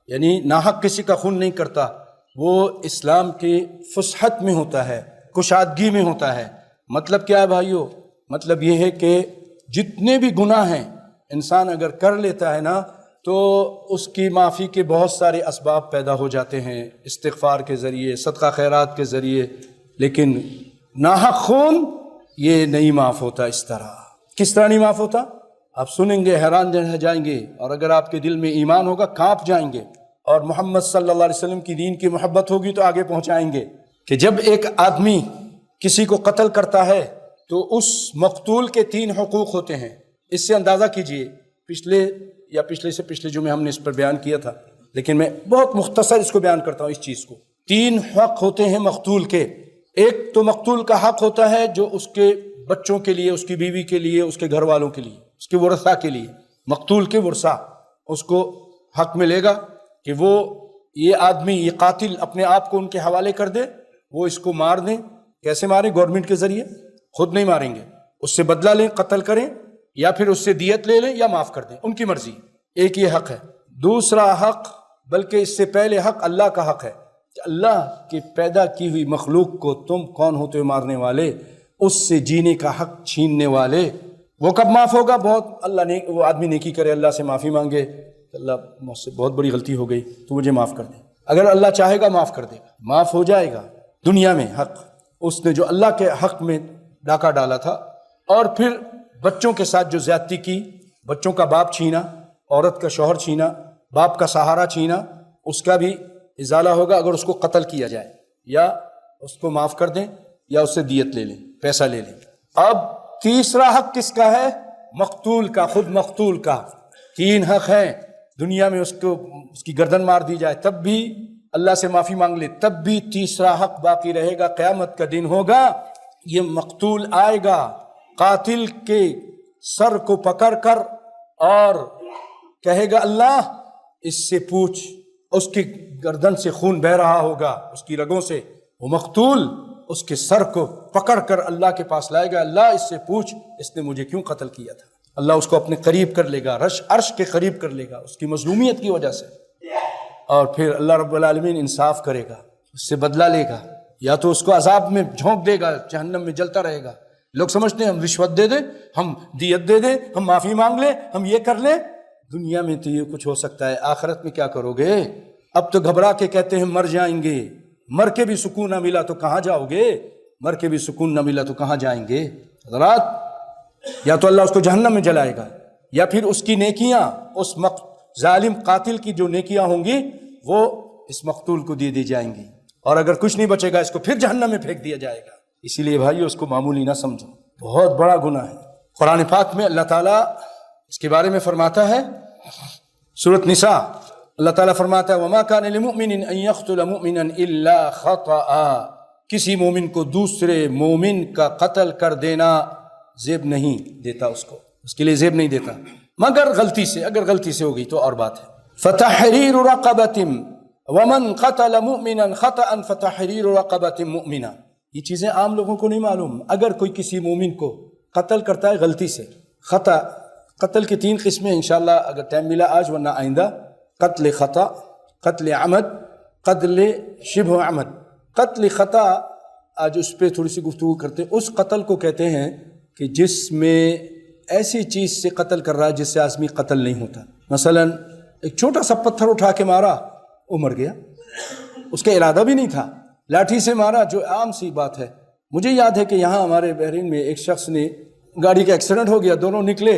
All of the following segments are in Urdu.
یعنی ناحق کسی کا خون نہیں کرتا، وہ اسلام کی فصحت میں ہوتا ہے، کشادگی میں ہوتا ہے۔ مطلب کیا ہے بھائیو؟ مطلب یہ ہے کہ جتنے بھی گناہ ہیں انسان اگر کر لیتا ہے نا تو اس کی معافی کے بہت سارے اسباب پیدا ہو جاتے ہیں، استغفار کے ذریعے، صدقہ خیرات کے ذریعے، لیکن ناحق خون یہ نہیں معاف ہوتا۔ اس طرح کس طرح نہیں معاف ہوتا؟ آپ سنیں گے حیران رہ جائیں گے، اور اگر آپ کے دل میں ایمان ہوگا کانپ جائیں گے، اور محمد صلی اللہ علیہ وسلم کی دین کی محبت ہوگی تو آگے پہنچائیں گے کہ جب ایک آدمی کسی کو قتل کرتا ہے تو اس مقتول کے 3 حقوق ہوتے ہیں۔ اس سے اندازہ کیجئے، پچھلے سے پچھلے جمعے ہم نے اس پر بیان کیا تھا، لیکن میں بہت مختصر اس کو بیان کرتا ہوں۔ اس چیز کو 3 حق ہوتے ہیں مقتول کے۔ ایک تو مقتول کا حق ہوتا ہے جو اس کے بچوں کے لیے، اس کی بیوی کے لیے، اس کے گھر والوں کے لیے، اس کے ورثہ کے لیے، مقتول کے ورثہ، اس کو حق ملے گا کہ وہ یہ آدمی، یہ قاتل اپنے آپ کو ان کے حوالے کر دے، وہ اس کو مار دیں۔ کیسے ماریں؟ گورنمنٹ کے ذریعے، خود نہیں ماریں گے، اس سے بدلہ لیں، قتل کریں، یا پھر اس سے دیت لے لیں یا معاف کر دیں، ان کی مرضی۔ ایک یہ حق ہے۔ دوسرا حق، بلکہ اس سے پہلے حق اللہ کا حق ہے کہ اللہ کی پیدا کی ہوئی مخلوق کو تم کون ہوتے ہو مارنے والے، اس سے جینے کا حق چھیننے والے۔ وہ کب معاف ہوگا؟ وہ آدمی نیکی کرے، اللہ سے معافی مانگے، اللہ مجھ سے بہت بڑی غلطی ہو گئی تو مجھے معاف کر دے۔ اگر اللہ چاہے گا معاف کر دے گا، معاف ہو جائے گا۔ دنیا میں حق اس نے جو اللہ کے حق میں ڈاکہ ڈالا تھا، اور پھر بچوں کے ساتھ جو زیادتی کی، بچوں کا باپ چھینا، عورت کا شوہر چھینا، باپ کا سہارا چھینا، اس کا بھی ازالہ ہوگا اگر اس کو قتل کیا جائے، یا اس کو معاف کر دیں یا اس سے دیت لے لیں، پیسہ لے لیں۔ اب تیسرا حق کس کا ہے؟ مقتول کا، خود مقتول کا۔ 3 حق ہیں۔ دنیا میں اس کی گردن مار دی جائے تب بھی اللہ سے معافی مانگ لے تب بھی تیسرا حق باقی رہے گا۔ قیامت کا دن ہوگا، یہ مقتول آئے گا قاتل کے سر کو پکڑ کر اور کہے گا اللہ اس سے پوچھ، اس کی گردن سے خون بہہ رہا ہوگا، اس کی رگوں سے۔ وہ مقتول اس کے سر کو پکڑ کر اللہ کے پاس لائے گا، اللہ اس سے پوچھ اس نے مجھے کیوں قتل کیا تھا۔ اللہ اس کو اپنے قریب کر لے گا، عرش کے قریب کر لے گا اس کی مظلومیت کی وجہ سے، اور پھر اللہ رب العالمین انصاف کرے گا، اس سے بدلہ لے گا، یا تو اس کو عذاب میں جھونک دے گا، جہنم میں جلتا رہے گا۔ لوگ سمجھتے ہیں ہم رشوت دے دیں، ہم دیت دے دیں، ہم معافی مانگ لیں، ہم یہ کر لیں، دنیا میں تو یہ کچھ ہو سکتا ہے، آخرت میں کیا کرو گے؟ اب تو گھبرا کے کہتے ہیں مر جائیں گے، مر کے بھی سکون نہ ملا تو کہاں جاؤ گے؟ مر کے بھی سکون نہ ملا تو کہاں جائیں گے؟ حضرات، یا تو اللہ اس کو جہنم میں جلائے گا، یا پھر اس کی نیکیاں، اس ظالم قاتل کی جو نیکیاں ہوں گی وہ اس مقتول کو دے دی جائیں گی، اور اگر کچھ نہیں بچے گا اس کو پھر جہنم میں پھینک دیا جائے گا۔ اسی لیے بھائیو اس کو معمولی نہ سمجھو، بہت بڑا گناہ ہے۔ قرآن پاک میں اللہ تعالیٰ اس کے بارے میں فرماتا ہے، سورۃ نساء، اللہ تعالیٰ فرماتا ہے وَمَا كَانَ لِمُؤْمِنٍ أَن يَقْتُلَ مُؤْمِنًا إِلَّا خَطَأً، کسی مومن کو دوسرے مومن کا قتل کر دینا زیب نہیں دیتا، اس کے لیے زیب نہیں دیتا، مگر غلطی سے، اگر غلطی سے ہوگی تو اور بات ہے۔ فَتَحْرِيرُ رَقَبَةٍ وَمَنْ قَتَلَ مُؤْمِنًا خَطَأً فَتَحْرِيرُ رَقَبَةٍ مُؤْمِنًا، یہ چیزیں عام لوگوں کو نہیں معلوم۔ اگر کوئی کسی مومن کو قتل کرتا ہے غلطی سے، خطا، قتل کی 3 قسمیں انشاءاللہ اگر ٹائم ملا آج ورنہ آئندہ، قتل خطا، قتل عمد، قتل شبہ عمد۔ قتل خطا آج اس پہ تھوڑی سی گفتگو کرتے ہیں۔ اس قتل کو کہتے ہیں کہ جس میں ایسی چیز سے قتل کر رہا ہے جس سے آدمی قتل نہیں ہوتا، مثلا ایک چھوٹا سا پتھر اٹھا کے مارا، وہ مر گیا، اس کا ارادہ بھی نہیں تھا، لاٹھی سے مارا جو عام سی بات ہے۔ مجھے یاد ہے کہ یہاں ہمارے بحرین میں ایک شخص نے، گاڑی کا ایکسیڈنٹ ہو گیا، دونوں نکلے،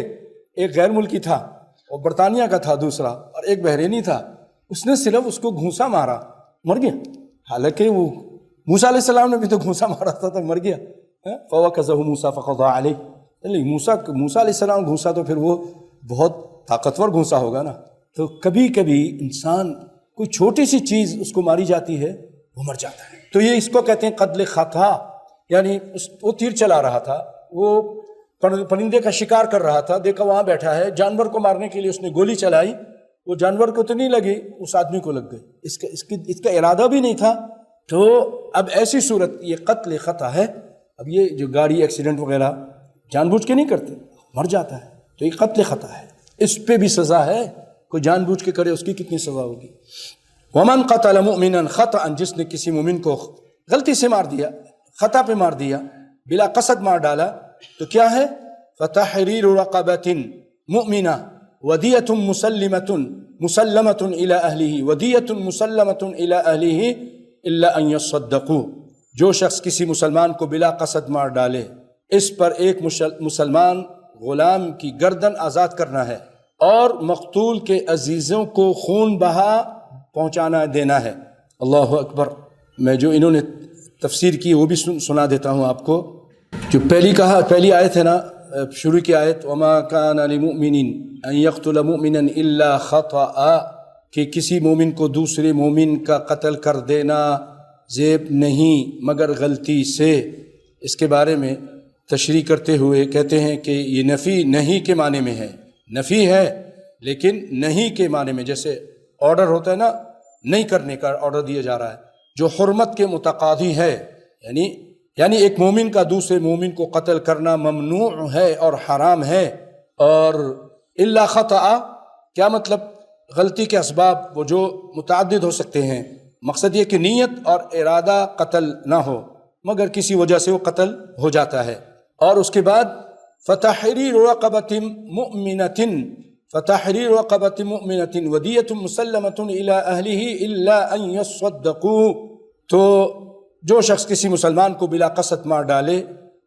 ایک غیر ملکی تھا اور برطانیہ کا تھا دوسرا، اور ایک بحرینی تھا، اس نے صرف اس کو گھونسا مارا، مر گیا۔ حالانکہ وہ موسیٰ علیہ السلام نے بھی تو گھونسا مارا تھا تو مر گیا۔ فَوَكَزَهُ مُوسَىٰ فَقَضَىٰ عَلَيْهِ، موسیٰ علیہ السلام گھونسا تو پھر وہ بہت طاقتور گھونسا ہوگا نا۔ تو کبھی کبھی انسان کوئی چھوٹی سی چیز اس کو ماری جاتی ہے وہ مر جاتا ہے، تو یہ اس کو کہتے ہیں قتل خطا، یعنی وہ تیر چلا رہا تھا، وہ پرندے کا شکار کر رہا تھا، دیکھا وہاں بیٹھا ہے، جانور کو مارنے کے لیے اس نے گولی چلائی، وہ جانور کو تو نہیں لگی، اس آدمی کو لگ گئی، اس کا ارادہ بھی نہیں تھا۔ تو اب ایسی صورت یہ قتل خطا ہے۔ اب یہ جو گاڑی ایکسیڈنٹ وغیرہ جان بوجھ کے نہیں کرتے، مر جاتا ہے، تو یہ قتل خطا ہے، اس پہ بھی سزا ہے۔ کوئی جان بوجھ کے کرے اس کی کتنی سزا ہوگی. ومن قتل مؤمنا خطأ، جس نے کسی مومن کو غلطی سے مار دیا، خطا پہ مار دیا، بلا قصد مار ڈالا، تو کیا ہے؟ فتحریر رقبۃ مؤمنہ ودیۃ مسلمۃ الی اہلہ ودیۃ مسلمۃ الی اہلہ الا ان یصدقوا. جو شخص کسی مسلمان کو بلا قصد مار ڈالے، اس پر ایک مسلمان غلام کی گردن آزاد کرنا ہے اور مقتول کے عزیزوں کو خون بہا پہنچانا دینا ہے. اللہ اکبر. میں جو انہوں نے تفسیر کی وہ بھی سنا دیتا ہوں آپ کو. جو پہلی آیت ہے نا، شروع کی آیت، وما کان لمؤمن ان یقتل مؤمنا الا خطأ، کہ کسی مومن کو دوسرے مومن کا قتل کر دینا زیب نہیں مگر غلطی سے. اس کے بارے میں تشریح کرتے ہوئے کہتے ہیں کہ یہ نفی نہیں کے معنی میں ہے، نفی ہے لیکن نہیں کے معنی میں، جیسے آرڈر ہوتا ہے نا، نہیں کرنے کا آرڈر دیا جا رہا ہے، جو حرمت کے متقاضی ہے. یعنی ایک مومن کا دوسرے مومن کو قتل کرنا ممنوع ہے اور حرام ہے. اور الا خطأ کیا مطلب؟ غلطی کے اسباب وہ جو متعدد ہو سکتے ہیں، مقصد یہ کہ نیت اور ارادہ قتل نہ ہو مگر کسی وجہ سے وہ قتل ہو جاتا ہے. اور اس کے بعد فتحریر رقبۃ مؤمنۃ ودیۃ مسلمۃ الی اہلہ الا ان یصدقوا. تو جو شخص کسی مسلمان کو بلا قصد مار ڈالے،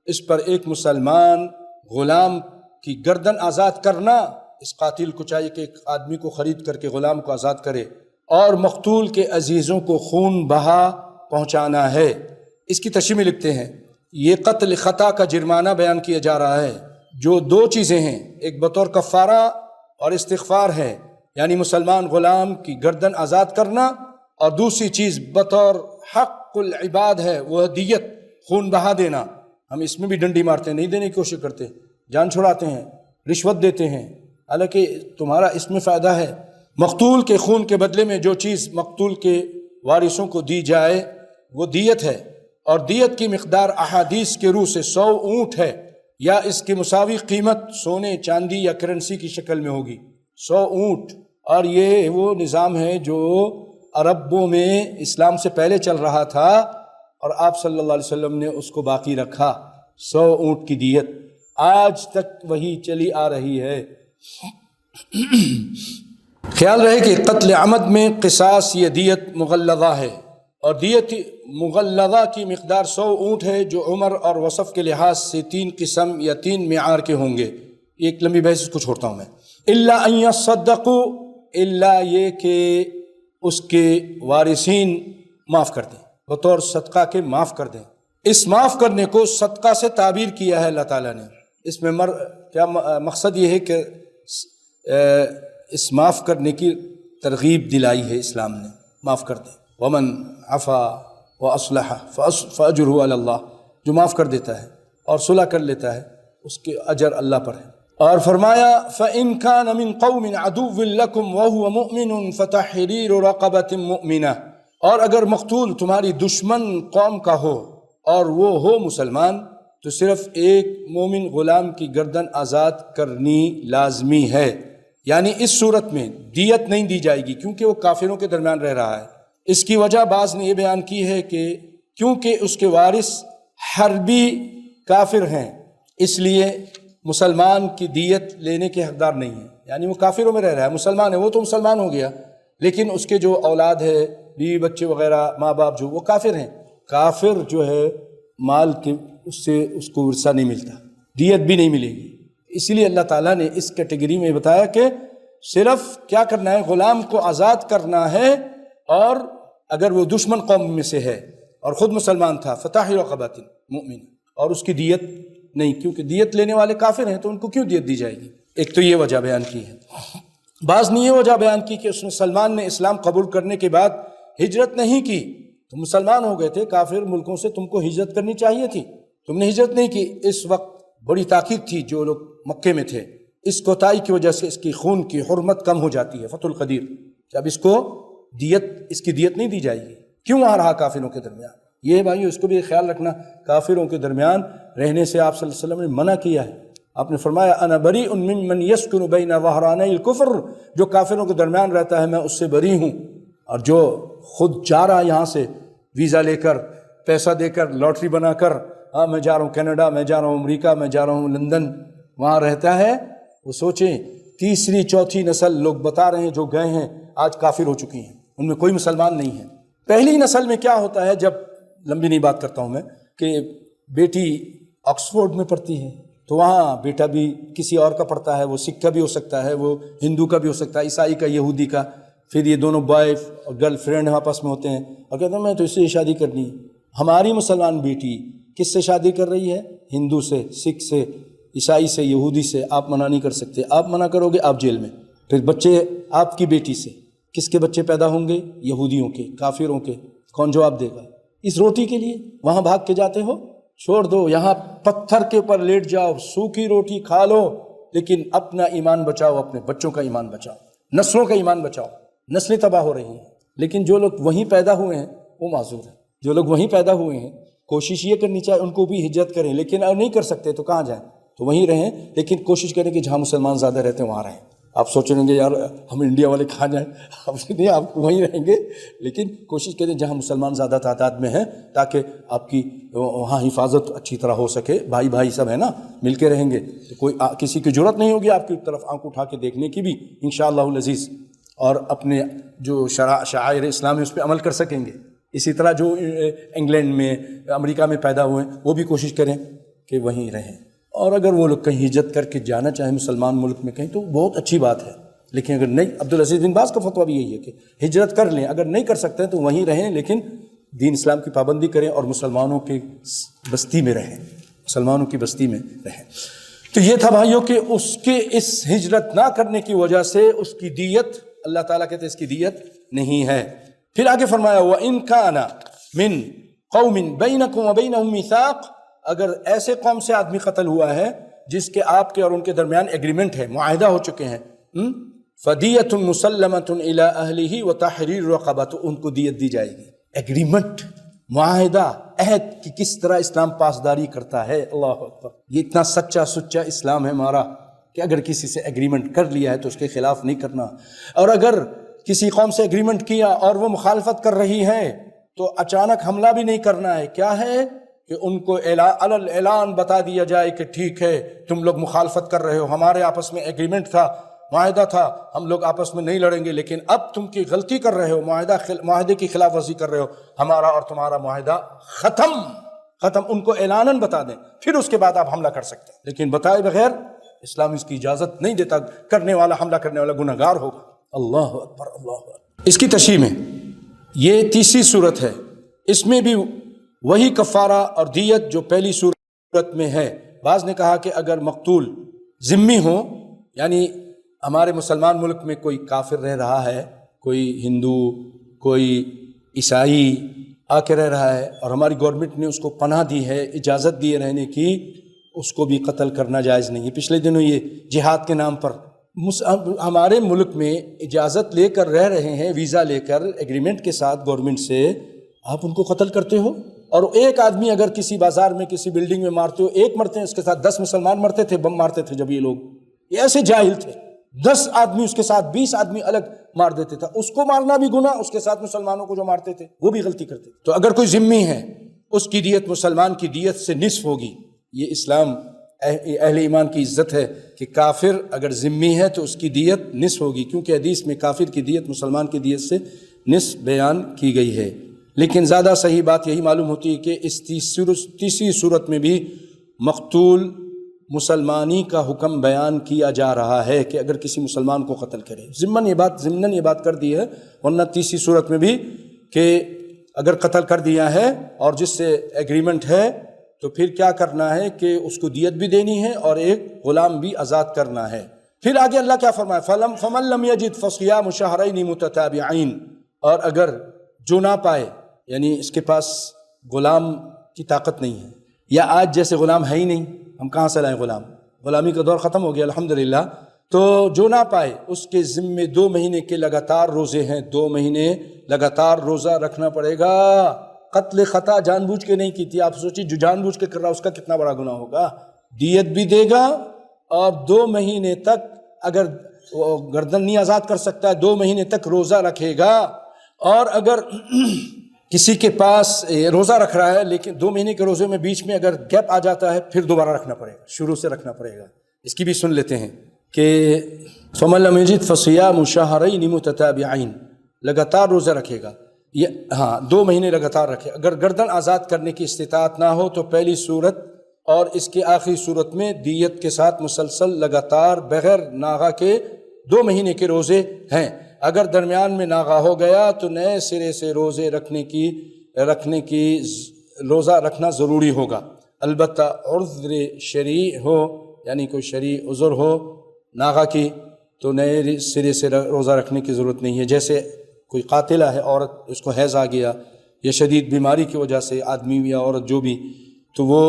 اس پر ایک مسلمان غلام کی گردن آزاد کرنا. اس قاتل کو چاہیے کہ ایک آدمی کو خرید کر کے غلام کو آزاد کرے اور مقتول کے عزیزوں کو خون بہا پہنچانا ہے. اس کی تشریح میں لکھتے ہیں یہ قتل خطا کا جرمانہ بیان کیا جا رہا ہے، جو دو چیزیں ہیں، ایک بطور کفارہ اور استغفار ہے، یعنی مسلمان غلام کی گردن آزاد کرنا، اور دوسری چیز بطور حق العباد ہے، وہ دیت، خون بہا دینا. ہم اس میں بھی ڈنڈی مارتے ہیں، نہیں دینے کی کوشش کرتے، جان چھڑاتے ہیں، رشوت دیتے ہیں، حالانکہ تمہارا اس میں فائدہ ہے. مقتول کے خون کے بدلے میں جو چیز مقتول کے وارثوں کو دی جائے وہ دیت ہے، اور دیت کی مقدار احادیث کے روح سے 100 اونٹ ہے، یا اس کی مساوی قیمت سونے چاندی یا کرنسی کی شکل میں ہوگی. 100 اونٹ. اور یہ وہ نظام ہے جو عربوں میں اسلام سے پہلے چل رہا تھا، اور آپ صلی اللہ علیہ وسلم نے اس کو باقی رکھا. 100 اونٹ کی دیت آج تک وہی چلی آ رہی ہے. خیال رہے کہ قتل عمد میں قصاص یہ دیت مغلظہ ہے، اور دیت مغلظہ کی مقدار 100 اونٹ ہے، جو عمر اور وصف کے لحاظ سے 3 قسم یا 3 معیار کے ہوں گے. ایک لمبی بحث اس کو چھوڑتا ہوں میں. الا ان یصدقوا، الا یہ کہ اس کے وارثین معاف کر دیں، بطور صدقہ کے معاف کر دیں. اس معاف کرنے کو صدقہ سے تعبیر کیا ہے اللہ تعالیٰ نے. اس میں کیا مقصد یہ ہے کہ اس معاف کرنے کی ترغیب دلائی ہے اسلام نے، معاف کر دیں. ومن عفا واصلح فاجرہ علی اللہ، جو معاف کر دیتا ہے اور صلح کر لیتا ہے اس کے اجر اللہ پر ہے. اور فرمایا فَإِن كَانَ مِن قَوْمٍ عَدُوٍّ لَكُمْ وَهُوَ مُؤْمِنٌ فَتَحْرِيرُ رَقَبَةٍ مُؤْمِنَةٍ. اور اگر مقتول تمہاری دشمن قوم کا ہو اور وہ ہو مسلمان، تو صرف ایک مومن غلام کی گردن آزاد کرنی لازمی ہے. یعنی اس صورت میں دیت نہیں دی جائے گی کیونکہ وہ کافروں کے درمیان رہ رہا ہے. اس کی وجہ بعض نے یہ بیان کی ہے کہ کیونکہ اس کے وارث حربی کافر ہیں، اس لیے مسلمان کی دیت لینے کے حقدار نہیں ہیں. یعنی وہ کافروں میں رہ رہا ہے، مسلمان ہے، وہ تو مسلمان ہو گیا، لیکن اس کے جو اولاد ہے، بیوی بچے وغیرہ، ماں باپ جو وہ کافر ہیں. کافر جو ہے مال کے اس سے اس کو ورثہ نہیں ملتا، دیت بھی نہیں ملے گی. اسی لیے اللہ تعالیٰ نے اس کیٹیگری میں بتایا کہ صرف کیا کرنا ہے، غلام کو آزاد کرنا ہے، اور اگر وہ دشمن قوم میں سے ہے اور خود مسلمان تھا فتحریر رقبۃ مؤمنہ، اور اس کی دیت نہیں، کیونکہ دیت لینے والے کافر ہیں تو ان کو کیوں دیت دی جائے گی. ایک تو یہ وجہ بیان کی ہے. بعض نے یہ وجہ بیان کی کہ اس مسلمان نے اسلام قبول کرنے کے بعد ہجرت نہیں کی. تم مسلمان ہو گئے تھے، کافر ملکوں سے تم کو ہجرت کرنی چاہیے تھی، تم نے ہجرت نہیں کی. اس وقت بڑی تاکید تھی جو لوگ مکے میں تھے، اس کوتاہی کی وجہ سے اس کی خون کی حرمت کم ہو جاتی ہے. فتح القدیر، جب اس کو اس کی دیت نہیں دی جائے گی. کیوں آ رہا کافروں کے درمیان؟ یہ بھائیو اس کو بھی خیال رکھنا، کافروں کے درمیان رہنے سے آپ صلی اللہ علیہ وسلم نے منع کیا ہے. آپ نے فرمایا انا بریء ممن یسکن بین ظہرانی الکفر، جو کافروں کے درمیان رہتا ہے میں اس سے بری ہوں، اور جو خود جا رہا یہاں سے ویزا لے کر، پیسہ دے کر، لاٹری بنا کر، ہاں میں جا رہا ہوں کینیڈا، میں جا رہا ہوں امریکہ، میں جا رہا ہوں لندن، وہاں رہتا ہے، وہ سوچیں تیسری چوتھی نسل لوگ بتا رہے ہیں جو گئے ہیں آج کافر ہو چکی ہیں، ان میں کوئی مسلمان نہیں ہے۔ پہلی نسل میں کیا ہوتا ہے، جب لمبی نہیں بات کرتا ہوں میں، کہ بیٹی آکسفورڈ میں پڑھتی ہے تو وہاں بیٹا بھی کسی اور کا پڑھتا ہے، وہ سکھ کا بھی ہو سکتا ہے، وہ ہندو کا بھی ہو سکتا ہے، عیسائی کا، یہودی کا، پھر یہ دونوں بوائے اور گرل فرینڈ آپس میں ہوتے ہیں اور کہتے ہیں میں تو اس سے شادی کرنی ہے۔ ہماری مسلمان بیٹی کس سے شادی کر رہی ہے؟ ہندو سے، سکھ سے، عیسائی سے، یہودی سے۔ آپ منع نہیں کر سکتے، آپ منع کرو گے آپ جیل میں۔ پھر بچے آپ کی بیٹی سے کس کے بچے پیدا ہوں گے؟ یہودیوں کے، کافروں کے۔ کون جواب دے گا؟ اس روٹی کے لیے وہاں بھاگ کے جاتے ہو؟ چھوڑ دو، یہاں پتھر کے اوپر لیٹ جاؤ، سوکھی روٹی کھا لو، لیکن اپنا ایمان بچاؤ، اپنے بچوں کا ایمان بچاؤ، نسلوں کا ایمان بچاؤ۔ نسلیں تباہ ہو رہی ہیں، لیکن جو لوگ وہیں پیدا ہوئے ہیں وہ معذور ہیں۔ جو لوگ وہیں پیدا ہوئے ہیں کوشش یہ کرنی چاہیے ان کو بھی ہجرت کریں، لیکن اب نہیں کر سکتے تو کہاں جائیں؟ تو وہیں رہیں، لیکن کوشش کریں کہ جہاں مسلمان زیادہ رہتے ہیں وہاں رہیں۔ آپ سوچیں گے یار ہم انڈیا والے کہاں جائیں؟ آپ نہیں، آپ وہیں رہیں گے، لیکن کوشش کریں جہاں مسلمان زیادہ تعداد میں ہیں تاکہ آپ کی وہاں حفاظت اچھی طرح ہو سکے۔ بھائی بھائی سب ہے نا، مل کے رہیں گے تو کوئی کسی کی ضرورت نہیں ہوگی آپ کی طرف آنکھ اٹھا کے دیکھنے کی بھی انشاءاللہ العزیز، اور اپنے جو شعائر اسلام ہے اس پہ عمل کر سکیں گے۔ اسی طرح جو انگلینڈ میں، امریکہ میں پیدا ہوئے ہیں وہ بھی کوشش کریں کہ وہیں رہیں، اور اگر وہ لوگ کہیں ہجرت کر کے جانا چاہیں مسلمان ملک میں کہیں تو بہت اچھی بات ہے، لیکن اگر نہیں، عبدالعزیز بن باز کا فتویٰ بھی یہی ہے کہ ہجرت کر لیں، اگر نہیں کر سکتے ہیں تو وہیں رہیں، لیکن دین اسلام کی پابندی کریں اور مسلمانوں کی بستی میں رہیں، مسلمانوں کی بستی میں رہیں۔ تو یہ تھا بھائیوں کہ اس کے اس ہجرت نہ کرنے کی وجہ سے اس کی دیت، اللہ تعالیٰ کہتے ہیں اس کی دیت نہیں ہے۔ پھر آگے فرمایا وَإِن كَانَ مِن قَوْمٍ بَيْنَكُمْ وَبَيْنَهُمْ مِيثَاقٌ، اگر ایسے قوم سے آدمی قتل ہوا ہے جس کے آپ کے اور ان کے درمیان ایگریمنٹ ہے، معاہدہ ہو چکے ہیں، فَدِيَةٌ مُسَلَّمَةٌ إِلَىٰ أَهْلِهِ وَتَحْرِيرُ رَقَبَةٍ، تو ان کو دیت دی جائے گی۔ ایگریمنٹ، معاہدہ، عہد کی کس طرح اسلام پاسداری کرتا ہے، اللہ اکبر۔ یہ اتنا سچا سچا اسلام ہے ہمارا کہ اگر کسی سے ایگریمنٹ کر لیا ہے تو اس کے خلاف نہیں کرنا، اور اگر کسی قوم سے ایگریمنٹ کیا اور وہ مخالفت کر رہی ہے تو اچانک حملہ بھی نہیں کرنا ہے۔ کیا ہے کہ ان کو اعلان بتا دیا جائے کہ ٹھیک ہے تم لوگ مخالفت کر رہے ہو، ہمارے آپس میں ایگریمنٹ تھا، معاہدہ تھا، ہم لوگ آپس میں نہیں لڑیں گے، لیکن اب تم کی غلطی کر رہے ہو، معاہدے کی خلاف ورزی کر رہے ہو، ہمارا اور تمہارا معاہدہ ختم۔ ان کو اعلاناً بتا دیں، پھر اس کے بعد آپ حملہ کر سکتے ہیں، لیکن بتائے بغیر اسلام اس کی اجازت نہیں دیتا۔ کرنے والا، حملہ کرنے والا گناہ گار ہوگا۔ اللہ اکبر، اللہ اکبر۔ اس کی تشریح میں یہ تیسری صورت ہے، اس میں بھی وہی کفارہ اور دیت جو پہلی صورت میں ہے۔ بعض نے کہا کہ اگر مقتول ذمی ہو، یعنی ہمارے مسلمان ملک میں کوئی کافر رہ رہا ہے، کوئی ہندو، کوئی عیسائی آ کے رہ رہا ہے اور ہماری گورنمنٹ نے اس کو پناہ دی ہے، اجازت دی ہے رہنے کی، اس کو بھی قتل کرنا جائز نہیں ہے۔ پچھلے دنوں یہ جہاد کے نام پر ہمارے ملک میں اجازت لے کر رہ رہے ہیں، ویزا لے کر، ایگریمنٹ کے ساتھ گورنمنٹ سے، آپ ان کو قتل کرتے ہو۔ اور ایک آدمی اگر کسی بازار میں کسی بلڈنگ میں مارتے ہو، ایک مرتے ہیں، اس کے ساتھ 10 مسلمان مرتے تھے، بم مارتے تھے جب یہ لوگ، یہ ایسے جاہل تھے، 10 آدمی اس کے ساتھ 20 آدمی الگ مار دیتے تھے، اس کو مارنا بھی گناہ، اس کے ساتھ مسلمانوں کو جو مارتے تھے وہ بھی غلطی کرتے تھے۔ تو اگر کوئی ذمی ہے اس کی دیت مسلمان کی دیت سے نصف ہوگی۔ یہ اسلام اہل ایمان کی عزت ہے کہ کافر اگر ذمی ہے تو اس کی دیت نصف ہوگی، کیونکہ حدیث میں کافر کی دیت مسلمان کی دیت سے نصف بیان کی گئی ہے۔ لیکن زیادہ صحیح بات یہی معلوم ہوتی ہے کہ اس تیسری صورت میں بھی مقتول مسلمانی کا حکم بیان کیا جا رہا ہے کہ اگر کسی مسلمان کو قتل کرے، ضمن یہ بات کر دی ہے، ورنہ تیسری صورت میں بھی کہ اگر قتل کر دیا ہے اور جس سے ایگریمنٹ ہے تو پھر کیا کرنا ہے کہ اس کو دیت بھی دینی ہے اور ایک غلام بھی آزاد کرنا ہے۔ پھر آگے اللہ کیا فرمایا، فَمَن لَمْ يَجِدْ فَصِيَامُ شَهْرَيْنِ مُتَتَابِعَيْنِ، اور اگر جو نہ پائے، یعنی اس کے پاس غلام کی طاقت نہیں ہے، یا آج جیسے غلام ہے ہی نہیں، ہم کہاں سے لائیں غلام، غلامی کا دور ختم ہو گیا الحمدللہ، تو جو نہ پائے اس کے ذمے 2 مہینے کے لگاتار روزے ہیں، 2 مہینے لگاتار روزہ رکھنا پڑے گا۔ قتل خطا جان بوجھ کے نہیں کی تھی، آپ سوچیں جو جان بوجھ کے کر رہا اس کا کتنا بڑا گناہ ہوگا۔ دیت بھی دے گا اور 2 مہینے تک اگر گردن نہیں آزاد کر سکتا ہے 2 مہینے تک روزہ رکھے گا. اور اگر کسی کے پاس روزہ رکھ رہا ہے لیکن 2 مہینے کے روزے میں بیچ میں اگر گیپ آ جاتا ہے پھر دوبارہ رکھنا پڑے گا, شروع سے رکھنا پڑے گا. اس کی بھی سن لیتے ہیں کہ فَمَن لَّمْ يَجِدْ فَصِيَامُ شَهْرَيْنِ مُتَتَابِعَيْنِ, لگاتار روزہ رکھے گا. یہ 2 مہینے لگاتار رکھے. اگر گردن آزاد کرنے کی استطاعت نہ ہو تو پہلی صورت اور اس کی آخری صورت میں دیت کے ساتھ مسلسل لگاتار بغیر ناغہ کے 2 مہینے کے روزے ہیں. اگر درمیان میں ناغہ ہو گیا تو نئے سرے سے روزے رکھنے کی روزہ رکھنا ضروری ہوگا. البتہ عذر شرعی ہو, یعنی کوئی شرعی عذر ہو ناغہ کی, تو نئے سرے سے روزہ رکھنے کی ضرورت نہیں ہے. جیسے کوئی قاتلہ ہے عورت, اس کو حیض آ گیا یا شدید بیماری کی وجہ سے آدمی یا عورت جو بھی, تو وہ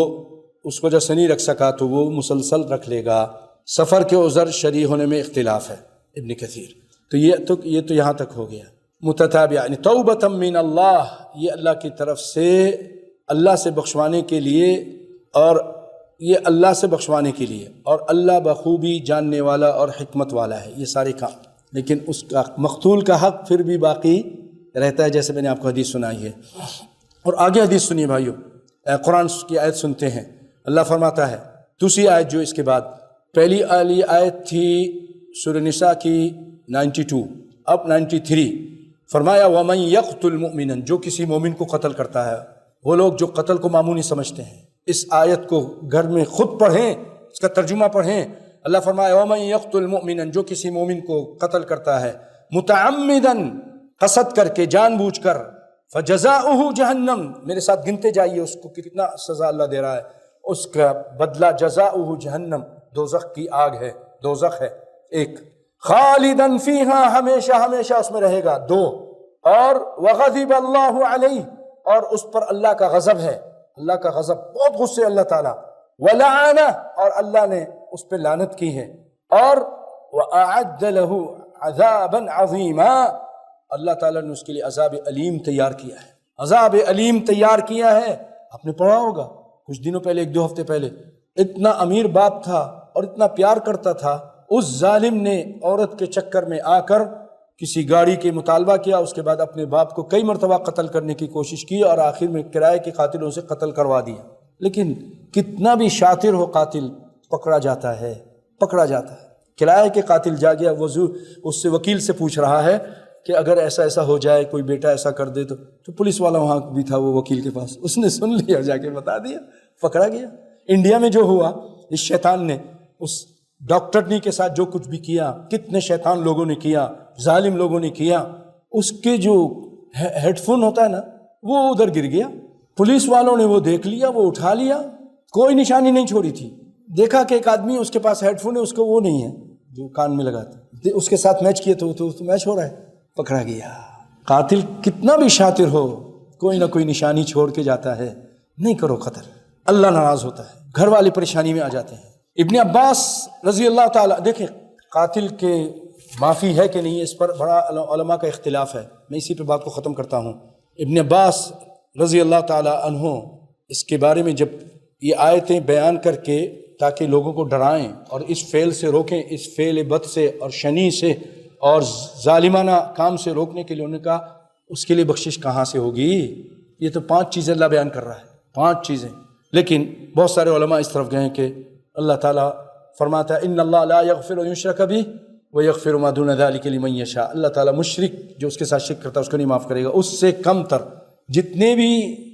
اس وجہ سے نہیں رکھ سکا تو وہ مسلسل رکھ لے گا. سفر کے عذر شرعی ہونے میں اختلاف ہے. ابن کثیر تو یہ تو یہاں تک ہو گیا. متتابع یعنی توبۃ من اللہ, یہ اللہ کی طرف سے اللہ سے بخشوانے کے لیے, اور یہ اللہ سے بخشوانے کے لیے, اور اللہ بخوبی جاننے والا اور حکمت والا ہے. یہ سارے کام, لیکن اس کا مقتول کا حق پھر بھی باقی رہتا ہے, جیسے میں نے آپ کو حدیث سنائی ہے. اور آگے حدیث سنیے بھائیو, قرآن کی آیت سنتے ہیں. اللہ فرماتا ہے دوسری آیت جو اس کے بعد, پہلی آیت تھی سورہ نساء کی 92, اب 93. فرمایا وَمَن يَقْتُلْ مُؤْمِنًا, جو کسی مومن کو قتل کرتا ہے. وہ لوگ جو قتل کو معمولی سمجھتے ہیں, اس آیت کو گھر میں خود پڑھیں, اس کا ترجمہ پڑھیں. اللہ فرمایا وَمَن يَقْتُلْ مُؤْمِنًا, جو کسی مومن کو قتل کرتا ہے متعمدًا, قصد کر کے جان بوجھ کر, فَجَزَاؤُهُ جَهَنَّمْ, میرے ساتھ گنتے جائیے اس کو کتنا سزا اللہ دے رہا ہے. اس کا بدلہ جزاؤہ جہنم, دوزخ کی آگ ہے, دوزخ ہے ایک. خالداً فیہا, ہمیشہ ہمیشہ اس میں رہے گا. 2 اور وغضب اللہ علیہ, اور اس پر اللہ کا غضب ہے, اللہ کا غضب, بہت غصے اللہ تعالیٰ. ولعنہ, اور اللہ نے اس پہ لعنت کی ہے. اور وأعد له عذابا عظیما, اللہ تعالیٰ نے اس کے لیے عذاب علیم تیار کیا ہے. عذاب علیم تیار کیا ہے. آپ نے پڑھا ہوگا کچھ دنوں پہلے, 1-2 ہفتے پہلے, اتنا امیر باپ تھا اور اتنا پیار کرتا تھا, اس ظالم نے عورت کے چکر میں آ کر کسی گاڑی کے مطالبہ کیا, اس کے بعد اپنے باپ کو کئی مرتبہ قتل کرنے کی کوشش کی اور آخر میں کرائے کے قاتلوں سے قتل کروا دیا. لیکن کتنا بھی شاطر ہو قاتل, پکڑا جاتا ہے. کرائے کے قاتل جا گیا, وضو اس سے وکیل سے پوچھ رہا ہے کہ اگر ایسا ہو جائے, کوئی بیٹا ایسا کر دے تو پولیس والا وہاں بھی تھا وہ وکیل کے پاس, اس نے سن لیا, جا کے بتا دیا, پکڑا گیا. انڈیا میں جو ہوا, اس شیطان نے اس ڈاکٹرنی کے ساتھ جو کچھ بھی کیا, کتنے شیطان لوگوں نے کیا, ظالم لوگوں نے کیا, اس کے جو ہیڈ فون ہوتا ہے نا, وہ ادھر گر گیا. پولیس والوں نے وہ دیکھ لیا, وہ اٹھا لیا, کوئی نشانی نہیں چھوڑی تھی. دیکھا کہ ایک آدمی اس کے پاس ہیڈ فون ہے, اس کو وہ نہیں ہے جو کان میں لگاتا, اس کے ساتھ میچ کیے تو میچ ہو رہا ہے, پکڑا گیا. قاتل کتنا بھی شاطر ہو, کوئی نہ کوئی نشانی چھوڑ کے جاتا ہے. نہیں کرو قتل, اللہ ناراض ہوتا ہے, گھر والے پریشانی میں آ جاتے ہیں. ابن عباس رضی اللہ تعالیٰ, دیکھیں قاتل کے معافی ہے کہ نہیں, اس پر بڑا علماء کا اختلاف ہے. میں اسی پہ بات کو ختم کرتا ہوں. ابن عباس رضی اللہ تعالیٰ عنہ اس کے بارے میں جب یہ آیتیں بیان کر کے تاکہ لوگوں کو ڈرائیں اور اس فعل سے روکیں, اس فعل بد سے اور شنی سے اور ظالمانہ کام سے روکنے کے لیے, انہوں نے کہا اس کے لیے بخشش کہاں سے ہوگی. یہ تو 5 چیزیں اللہ بیان کر رہا ہے, 5 چیزیں. لیکن بہت سارے علماء اس طرف گئے ہیں کہ اللہ تعالیٰ فرماتا ہے ان اللہ لا یغفر ان یشرک بہ ویغفر ما دون ذلک لمن یشاء. اللہ تعالیٰ مشرک جو اس کے ساتھ شرک کرتا ہے اس کو نہیں معاف کرے گا. اس سے کم تر جتنے بھی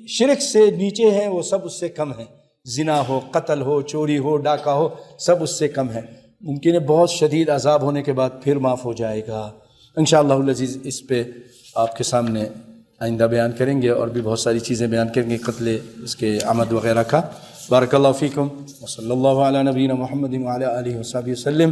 شرک سے نیچے ہیں وہ سب اس سے کم ہیں. زنا ہو, قتل ہو, چوری ہو, ڈاکہ ہو, سب اس سے کم ہے. ممکن ہے بہت شدید عذاب ہونے کے بعد پھر معاف ہو جائے گا. انشاءاللہ العزیز اس پہ آپ کے سامنے آئندہ بیان کریں گے, اور بھی بہت ساری چیزیں بیان کریں گے, قتل اس کے عمد وغیرہ کا. بارک اللہ فیکم وصلی اللہ علی نبینا محمد وعلی آلہ وصحبہ وسلم.